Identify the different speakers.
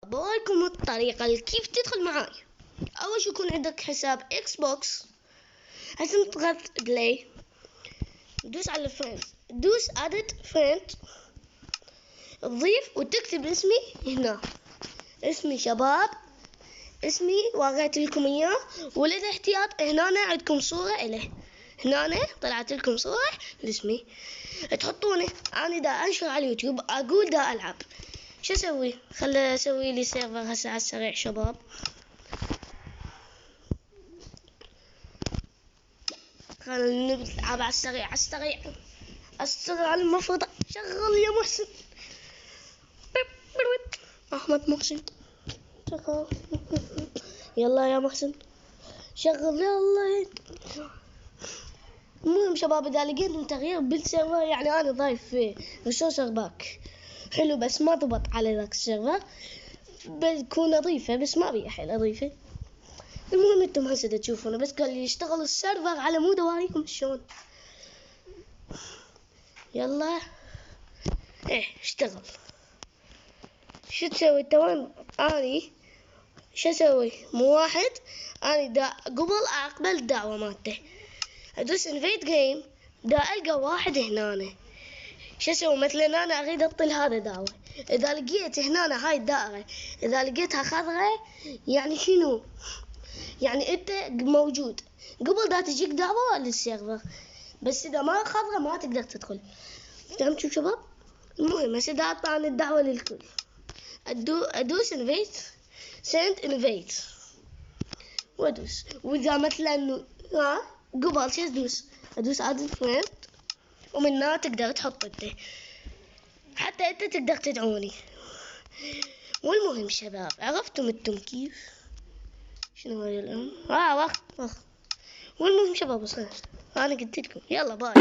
Speaker 1: بوريكم الطريقة اللي كيف تدخل معاي. أول شي يكون عندك حساب إكس بوكس، هسه تضغط بلاي، دوس على فريند، دوس ادد فريند، تضيف وتكتب اسمي هنا، اسمي شباب، اسمي وريت لكم اياه، وللاحتياط هنا عندكم صورة إله، هنا طلعت لكم صورة لاسمي تحطونه. أنا دا أنشر على اليوتيوب، أقول دا ألعب، شو أسوي؟ خلي أسوي لي سيرفر هسه على السريع شباب. خلينا نلعب على السريع على السريع السريع. المفروض شغل يا محسن، أحمد محسن شغل. يلا يا محسن شغل يلا. المهم شباب، إذا لقيتم تغيير بالسيرفر يعني أنا ضايف فيه ريسورسر باك حلو، بس ما ضبط على ذاك السيرفر، بتكون أضيفه بس ما أبي أحل أضيفه. المهم انتم هسه تشوفونه، بس قال لي يشتغل السيرفر على مود اوريكم شلون. يلا اشتغل. شو تسوي توان؟ اني شو اسوي؟ مو واحد اني قبل اقبل الدعوة مالته ادوس انفيت جيم، القى واحد هنا. شو اسوي؟ مثلا انا اريد اطل هذا دعوة، اذا لقيت هنا هاي الدائرة اذا لقيتها خضراء يعني شنو؟ يعني انت موجود قبل دا تجيك دعوة للسيرفر، بس اذا ما خضرا ما تقدر تدخل. فهمتوا شباب؟ المهم هسه دا اعطاني الدعوة للكل، ادوس انفيت سند انفيت وادوس، واذا مثلا قبل شو ادوس اد فريند، ومن هنا تقدر تحط انت، حتى انت تقدر تدعوني. والمهم شباب، عرفتم انتم كيف شنو هاي الان؟ وقت. والمهم شباب صغير انا قلت لكم يلا باي.